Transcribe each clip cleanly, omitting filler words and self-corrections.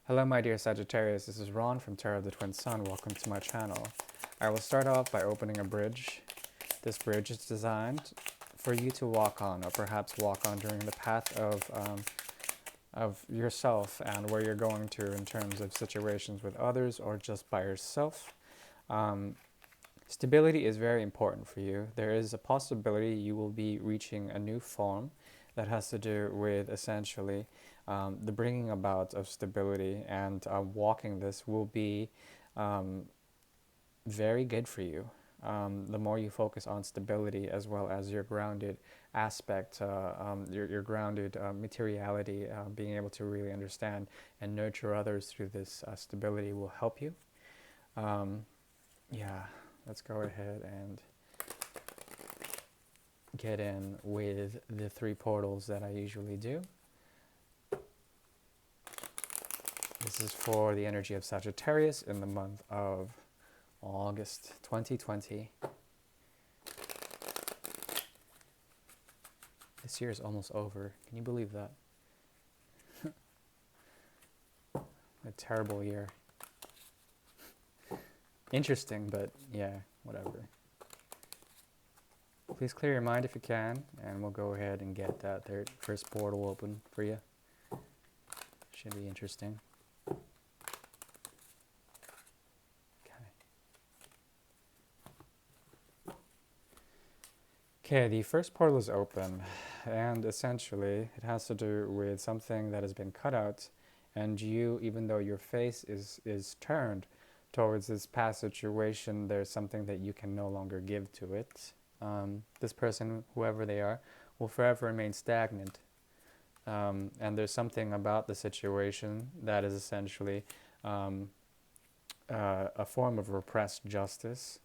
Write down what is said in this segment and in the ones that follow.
Hello my dear Sagittarius, this is Ron from Tarot of the Twin Sun. Welcome to my channel. I will start off by opening a bridge. This bridge is designed for you to walk on, or perhaps walk on during the path of yourself and where you're going to in terms of situations with others or just by yourself. Um, Stability is very important for you. There is a possibility you will be reaching a new form that has to do with essentially the bringing about of stability, and walking this will be um, very good for you. The more you focus on stability as well as your grounded aspect, your grounded materiality, being able to really understand and nurture others through this stability will help you. Um, yeah, let's go ahead and get in with the three portals that I usually do. This is for the energy of Sagittarius in the month of August 2020. This year is almost over. Can you believe that? A terrible year. Interesting, but yeah, whatever. Please clear your mind if you can, and we'll go ahead and get that first portal open for you. Should be interesting. Okay, the first portal is open, and essentially it has to do with something that has been cut out, and you, even though your face is turned towards this past situation, there's something that you can no longer give to it. This person, whoever they are, will forever remain stagnant. And there's something about the situation that is essentially a form of repressed justice.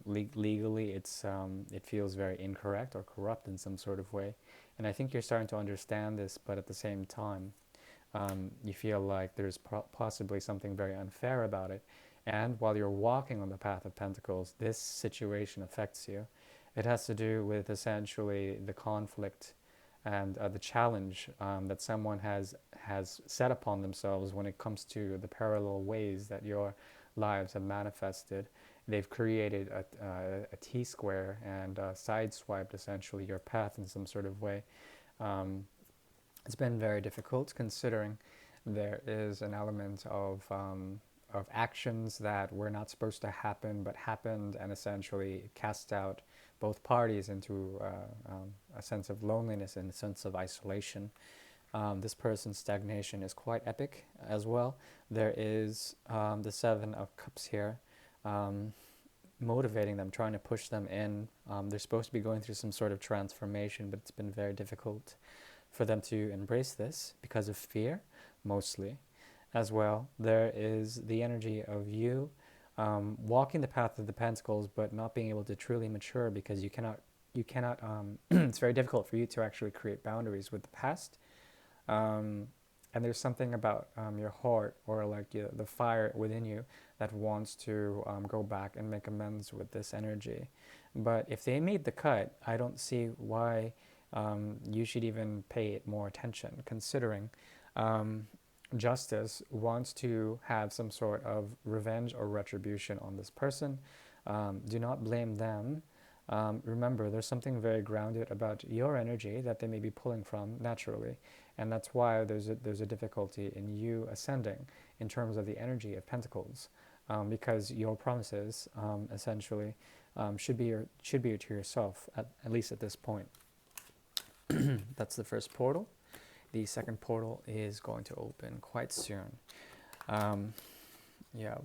Legally, it feels very incorrect or corrupt in some sort of way. And I think you're starting to understand this, but at the same time, you feel like there's possibly something very unfair about it. And while you're walking on the path of Pentacles, this situation affects you. It has to do with essentially the conflict and the challenge that someone has set upon themselves when it comes to the parallel ways that your lives have manifested. They've created a T-square and sideswiped essentially your path in some sort of way. It's been very difficult considering there is an element of actions that were not supposed to happen but happened, and essentially cast out both parties into a sense of loneliness and a sense of isolation. This person's stagnation is quite epic as well. There is the Seven of Cups here, motivating them, trying to push them in. They're supposed to be going through some sort of transformation, but it's been very difficult for them to embrace this because of fear, mostly. As well, there is the energy of you walking the path of the Pentacles, but not being able to truly mature because you cannot. It's very difficult for you to actually create boundaries with the past. And there's something about your heart, or like the fire within you, that wants to go back and make amends with this energy. But if they made the cut, I don't see why you should even pay it more attention, considering justice wants to have some sort of revenge or retribution on this person. Do not blame them. Remember, there's something very grounded about your energy that they may be pulling from naturally, and that's why there's a difficulty in you ascending in terms of the energy of Pentacles, because your promises essentially should be to yourself, at least at this point. That's the first portal. The second portal is going to open quite soon. Yeah.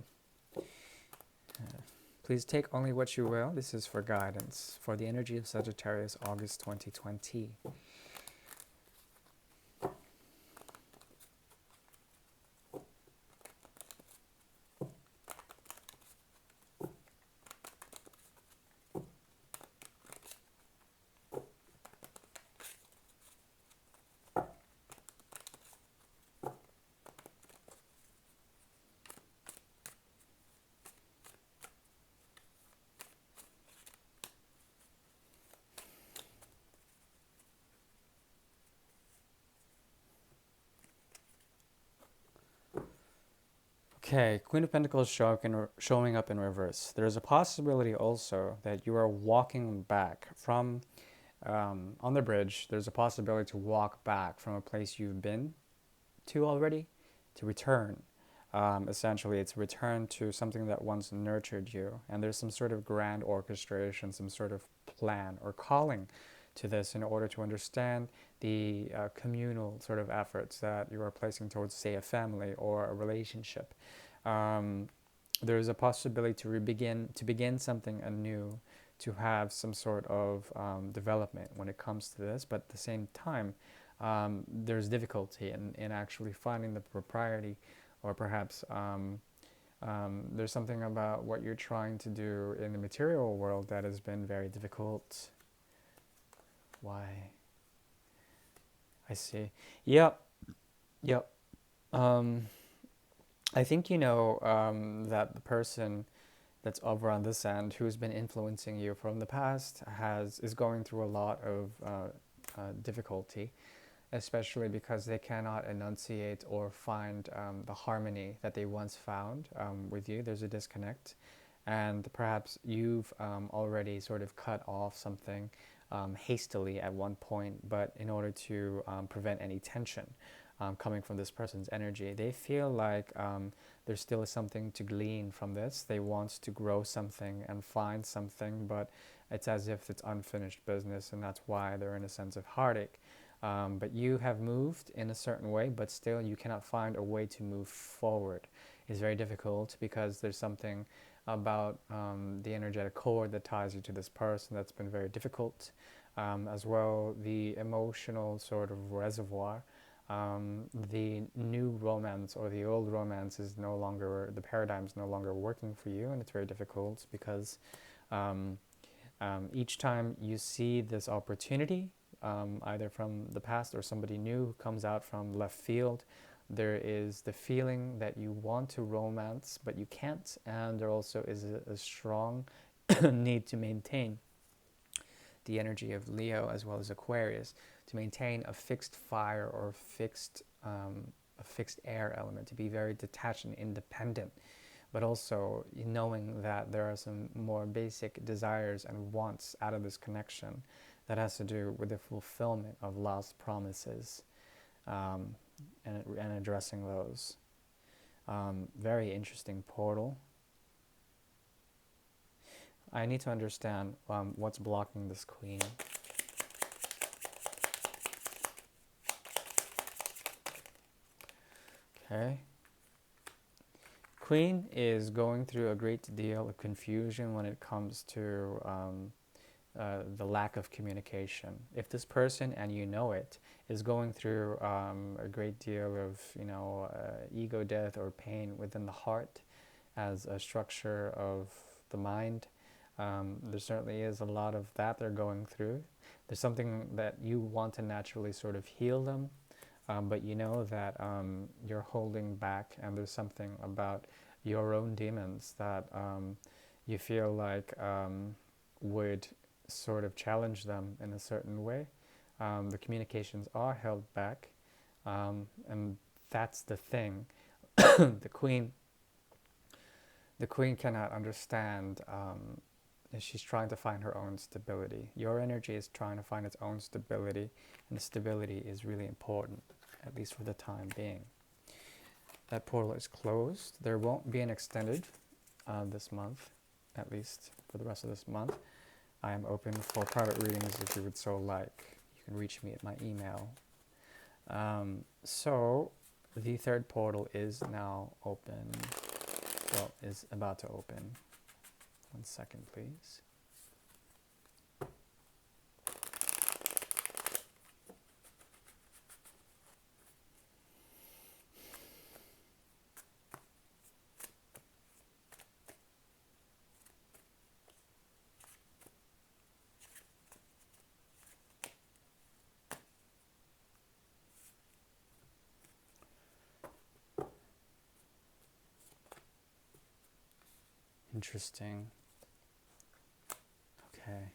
Please take only what you will. This is for guidance for the energy of Sagittarius, August 2020. Okay, Queen of Pentacles showing up in reverse. There's a possibility also that you are walking back from, on the bridge, there's a possibility to walk back from a place you've been to already, to return. Essentially, it's return to something that once nurtured you. And there's some sort of grand orchestration, some sort of plan or calling to this in order to understand the communal sort of efforts that you are placing towards, say, a family or a relationship. Um, there's a possibility to begin something anew, to have some sort of development when it comes to this, but at the same time, there's difficulty in actually finding the propriety, or perhaps there's something about what you're trying to do in the material world that has been very difficult. Why? I see. Yep, yep. Um, I think you know that the person that's over on this end who's been influencing you from the past is going through a lot of difficulty, especially because they cannot enunciate or find the harmony that they once found with you. There's a disconnect, and perhaps you've already sort of cut off something hastily at one point, but in order to prevent any tension coming from this person's energy, they feel like there still is something to glean from this. They want to grow something and find something, but it's as if it's unfinished business, and that's why they're in a sense of heartache. But you have moved in a certain way, but still you cannot find a way to move forward. It's very difficult because there's something about the energetic cord that ties you to this person that's been very difficult. As well, the emotional sort of reservoir. The new romance or the old romance is no longer, the paradigm is no longer working for you, and it's very difficult because um, each time you see this opportunity, either from the past or somebody new who comes out from left field, there is the feeling that you want to romance, but you can't, and there also is a strong need to maintain the energy of Leo as well as Aquarius, to maintain a fixed fire or a fixed air element, to be very detached and independent, but also knowing that there are some more basic desires and wants out of this connection that has to do with the fulfillment of lost promises, um, and addressing those. Very interesting portal. I need to understand what's blocking this queen. Okay. Queen is going through a great deal of confusion when it comes to the lack of communication. If this person, and you know it, is going through a great deal of ego death or pain within the heart as a structure of the mind, there certainly is a lot of that they're going through. There's something that you want to naturally sort of heal them, but you know that you're holding back, and there's something about your own demons that you feel like would sort of challenge them in a certain way. The communications are held back, and that's the thing. the queen, the queen cannot understand. She's trying to find her own stability. Your energy is trying to find its own stability, and the stability is really important, at least for the time being. That portal is closed. There won't be an extended this month, at least for the rest of this month. I am open for private readings if you would so like. You can reach me at my email. So the third portal is now open. Well, is about to open. 1 second, please. Interesting. Okay.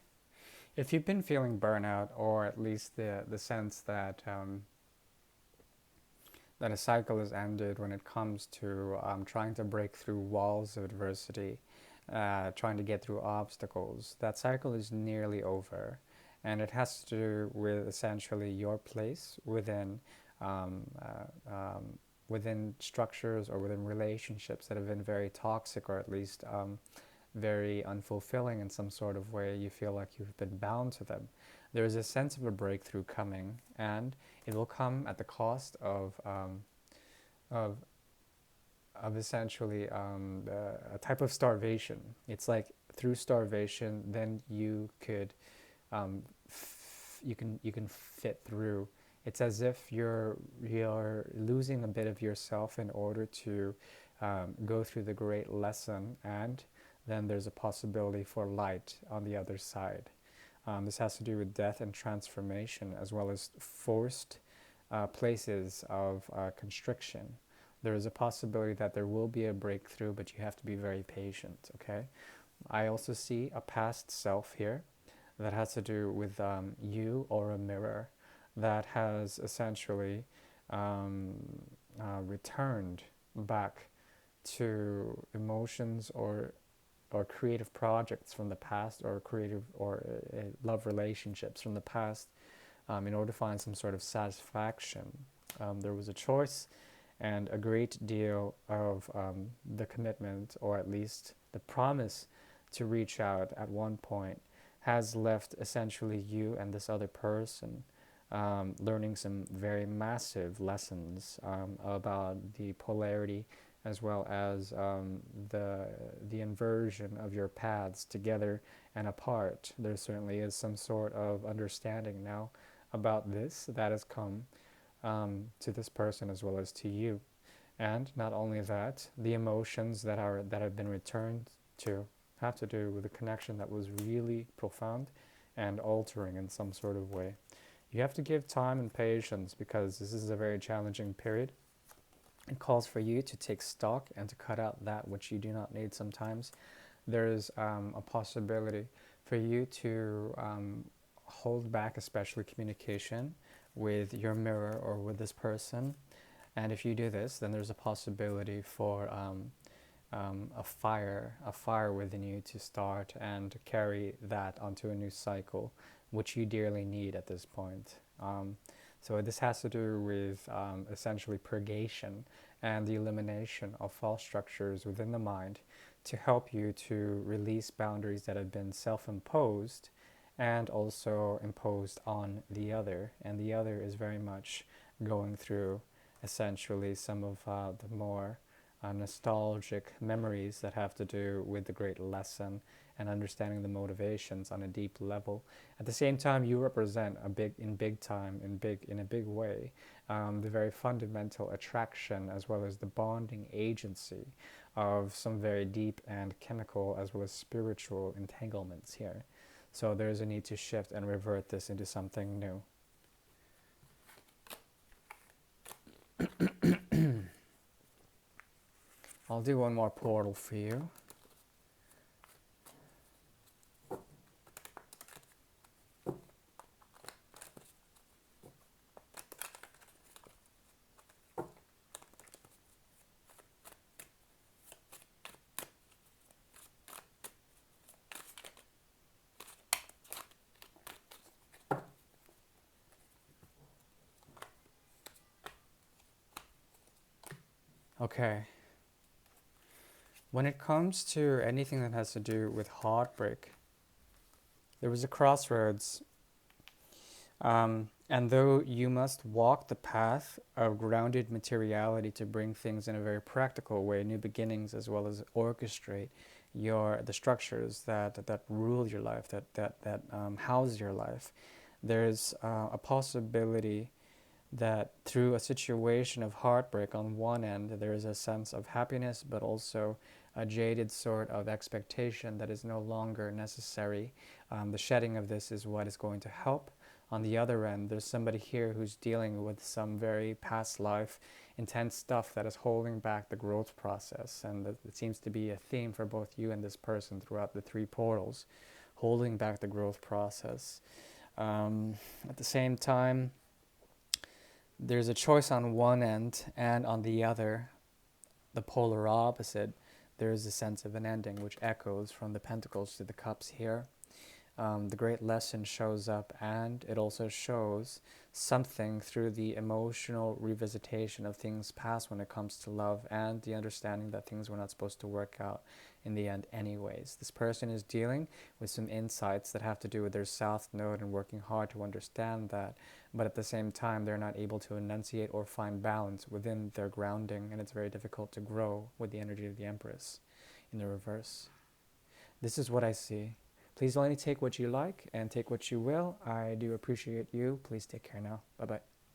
If you've been feeling burnout, or at least the sense that that a cycle is ended when it comes to trying to break through walls of adversity, trying to get through obstacles. That cycle is nearly over, and it has to do with essentially your place um, within structures or within relationships that have been very toxic, or at least very unfulfilling in some sort of way. You feel like you've been bound to them. There is a sense of a breakthrough coming, and it will come at the cost of of essentially a type of starvation. It's like through starvation, then um, you can fit through. It's as if you're losing a bit of yourself in order to go through the great lesson, and then there's a possibility for light on the other side. This has to do with death and transformation, as well as forced places of constriction. There is a possibility that there will be a breakthrough, but you have to be very patient, okay? I also see a past self here that has to do with you or a mirror that has essentially um, returned back to emotions or creative projects from the past, or creative or love relationships from the past, in order to find some sort of satisfaction. There was a choice, and a great deal of the commitment, or at least the promise to reach out at one point, has left essentially you and this other person learning some very massive lessons about the polarity, as well as the inversion of your paths together and apart. There certainly is some sort of understanding now about this that has come to this person as well as to you. And not only that, the emotions that have been returned to have to do with a connection that was really profound and altering in some sort of way. You have to give time and patience, because this is a very challenging period. It calls for you to take stock and to cut out that which you do not need sometimes. There's a possibility for you to hold back, especially communication with your mirror or with this person. And if you do this, then there's a possibility for a fire within you to start and to carry that onto a new cycle, which you dearly need at this point. So this has to do with essentially purgation and the elimination of false structures within the mind, to help you to release boundaries that have been self-imposed and also imposed on the other. And the other is very much going through essentially some of the more nostalgic memories that have to do with the great lesson and understanding the motivations on a deep level. At the same time, you represent a in a big way, the very fundamental attraction, as well as the bonding agency of some very deep and chemical as well as spiritual entanglements here. So there's a need to shift and revert this into something new. I'll do one more portal for you. Okay. When it comes to anything that has to do with heartbreak, there was a crossroads. And though you must walk the path of grounded materiality to bring things in a very practical way, new beginnings, as well as orchestrate the structures that rule your life, that house your life, there's a possibility that through a situation of heartbreak on one end, there is a sense of happiness, but also a jaded sort of expectation that is no longer necessary. The shedding of this is what is going to help. On the other end, there's somebody here who's dealing with some very past life, intense stuff that is holding back the growth process. And it seems to be a theme for both you and this person throughout the three portals, holding back the growth process. At the same time, there's a choice on one end, and on the other, the polar opposite, there is a sense of an ending, which echoes from the Pentacles to the Cups here. The great lesson shows up, and it also shows something through the emotional revisitation of things past when it comes to love, and the understanding that things were not supposed to work out in the end anyways. This person is dealing with some insights that have to do with their South Node and working hard to understand that, but at the same time they're not able to enunciate or find balance within their grounding, and it's very difficult to grow with the energy of the Empress in the reverse. This is what I see. Please only take what you like and take what you will. I do appreciate you. Please take care now. Bye bye.